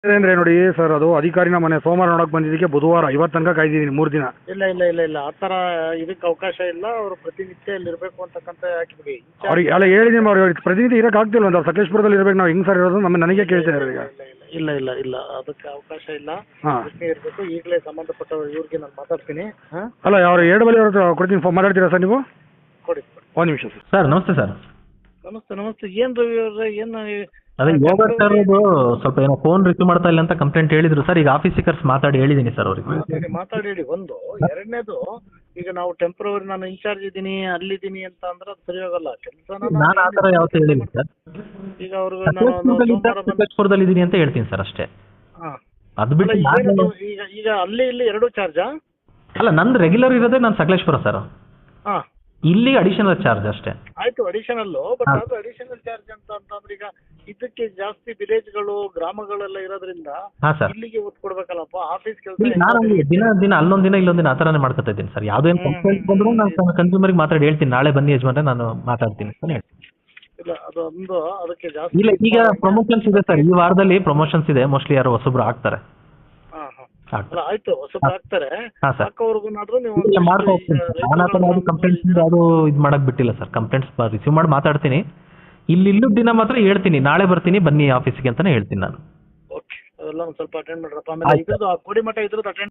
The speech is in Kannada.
ಅಂದ್ರೆ ನೋಡಿ ಸರ್, ಅದು ಅಧಿಕಾರಿನ ಮನೆ ಸೋಮವಾರ ನೋಡಕ್ ಬಂದಿದ್ದಕ್ಕೆ ಬುಧವಾರ ಇವತ್ತು ತನಕ ಕಾಯ್ದಿದ್ದೀನಿ 3 ದಿನ. ಇಲ್ಲ ಆ ಥರ ಇದಕ್ಕೆ ಅವಕಾಶ ಇಲ್ಲ. ಅವರು ಪ್ರತಿನಿತ್ಯ ಇಲ್ಲಿ ಇರಬೇಕು ಅಂತಕ್ಕಂಥ ಹಾಕಿದ್ವಿ. ಅವ್ರಿಗೆ ಅಲ್ಲ ಹೇಳಿದೀನಿ, ಅವ್ರಿಗೆ ಪ್ರತಿನಿಧಿ ಇರಕ್ಕೆ ಆಗ್ತಿಲ್ಲ ಅಂತ. ಸಕಲೇಶ್ಪುರದಲ್ಲಿ ಇರ್ಬೇಕು, ನಾವು ಹಿಂಗೆ ಸರ್ ಇರೋದು ನನಗೆ ಕೇಳ್ತಾ ಇದ್ದಾರೆ ಈಗ. ಇಲ್ಲ ಅದಕ್ಕೆ ಅವಕಾಶ ಇಲ್ಲ. ಹಾಂ, ಅದಕ್ಕೆ ಇರಬೇಕು. ಈಗಲೇ ಸಂಬಂಧಪಟ್ಟವ್ರು ಇವ್ರಿಗೆ ನಾನು ಮಾತಾಡ್ತೀನಿ. ಹಾಂ, ಅಲ್ಲ ಅವ್ರು 2 ಬಳಿ ಅವ್ರ ಕೊಡ್ತೀನಿ, ಮಾತಾಡ್ತೀರಾ ಸರ್ ನೀವು? ಕೊಡಿ. ಒಂದು ನಿಮಿಷ ಸರ್. ಸರ್ ನಮಸ್ತೆ ಸರ್. ನಮಸ್ತೆ. ಏನು ರವಿ ಅವ್ರೆ, ಏನು ಅದೇ ಯೋಗ ಸರ್ ಅದು ಸ್ವಲ್ಪ ಏನೋ ಫೋನ್ ರಿಸೀವ್ ಮಾಡ್ತಾ ಇಲ್ಲ ಅಂತ ಕಂಪ್ಲೇಂಟ್ ಹೇಳಿದ್ರು ಸರ್. ಈಗ ಆಫೀಸಿಗೆ ಕರ್ಸಿ ಮಾತಾಡಿ ಹೇಳಿದ್ದೀನಿ ಸರ್ ಅವ್ರಿಗೆ. ಮಾತಾಡಿ. ಒಂದು ಎರಡನೇದು, ಈಗ ನಾವು ಟೆಂಪ್ರವರಿ ನಾನು ಇನ್ಚಾರ್ಜ್ ಇದ್ದೀನಿ ಅಲ್ಲಿದ್ದೀನಿ ಅಂತ ಅಂದ್ರೆ ಅದು ಸರಿ ಹೋಗಲ್ಲ. ಕೆಲಸನ ನಾನು ಆ ಥರ ಯಾವತ್ತೂ ಹೇಳಿಲ್ಲ ಸರ್. ಈಗ ಅವ್ರಿಗೆ ನಾನು ಸಕಲೇಶ್ಪುರದಲ್ಲಿ ಇದ್ದೀನಿ ಅಂತ ಹೇಳ್ತೀನಿ ಸರ್ ಅಷ್ಟೇ. ಹಾಂ, ಅದು ಬಿಟ್ಟು ಈಗ ಅಲ್ಲಿ ಇಲ್ಲಿ ಎರಡು ಚಾರ್ಜಾ? ಅಲ್ಲ, ನಂದು ರೆಗ್ಯುಲರ್ ಇರೋದೇ ನಾನು ಸಕಲೇಶ್ಪುರ ಸರ್. ಹಾಂ, ಇಲ್ಲಿ ಅಡಿಷನಲ್ ಚಾರ್ಜ್ ಅಷ್ಟೇ. ಆಯ್ತು, ಅಡಿಷನಲ್ಲು. ಬಟ್ ಅದು ಅಡಿಷನಲ್ ಚಾರ್ಜ್ ಅಂತಂದ್ರೆ ಈಗ ಇದಕ್ಕೆ ಜಾಸ್ತಿ ವಿಲೇಜ್ಗಳು ಗ್ರಾಮಗಳೆಲ್ಲ ಇರೋದ್ರಿಂದ ಹಾಂ ಸರ್. ಇಲ್ಲಿಗೆ ಒತ್ತು ಕೊಡ್ಬೇಕಲ್ಲಪ್ಪ. ಆಫೀಸ್ ಕೆಲಸ ನಾನು ದಿನ ಅಲ್ಲೊಂದು ದಿನ ಇಲ್ಲೊಂದು ದಿನ ಆ ಥರನೇ ಮಾಡ್ಕೊತಾ ಇದ್ದೀನಿ ಸರ್. ಯಾವುದೇ ಕಂಪ್ಲೇಂಟ್ ಬಂದರೂ ನಾನು ಕನ್ಸ್ಯೂಮರ್ಗೆ ಮಾತಾಡಿ ಹೇಳ್ತೀನಿ, ನಾಳೆ ಬನ್ನಿ ಯಜಮಾನ್ರೆ ನಾನು ಮಾತಾಡ್ತೀನಿ ಅಂತ ಹೇಳ್ತೀನಿ. ಇಲ್ಲ, ಅದು ಒಂದು ಅದಕ್ಕೆ ಜಾಸ್ತಿ ಇಲ್ಲ, ಈಗ ಪ್ರಮೋಷನ್ಸ್ ಇದೆ ಸರ್. ಈ ವಾರದಲ್ಲಿ ಪ್ರಮೋಷನ್ಸ್ ಇದೆ. ಮೋಸ್ಟ್ಲಿ ಯಾರೋ ಹೊಸಬ್ರು ಆಗ್ತಾರೆ. ಅಲ್ಲ, ಆಯ್ತು, ಹೊಸಬ್ರು ಆಗ್ತಾರೆ. ಹಾಂ ಸರ್. ಹಾಕೋರ್ಗುನಾದ್ರೂ ನೀವು ನಾನು ಆ ಥರ ಯಾವುದು ಕಂಪ್ಲೇಂಟ್ಸ್ ಯಾವುದು ಇದು ಮಾಡಕ್ಕೆ ಬಿಟ್ಟಿಲ್ಲ ಸರ್. ಕಂಪ್ಲೇಂಟ್ಸ್ ರಿಸೀವ್ ಮಾಡಿ ಮಾತಾಡ್ತೀನಿ. ಇಲ್ಲೂ ದಿನ ಮಾತ್ರ ಹೇಳ್ತೀನಿ, ನಾಳೆ ಬರ್ತೀನಿ ಬನ್ನಿ ಆಫೀಸಿಗೆ ಅಂತಾನೆ ಹೇಳ್ತೀನಿ ನಾನು. ಓಕೆ, ಅದೆಲ್ಲ ಒಂದು ಸ್ವಲ್ಪ ಅಟೆಂಡ್ ಮಾಡ್ರಪ್ಪ. ಆಮೇಲೆ ಇದ್ರದ್ದು ಕೋಡಿಮಠ ಇದ್ರದ್ದು ಅಟೆಂಡ್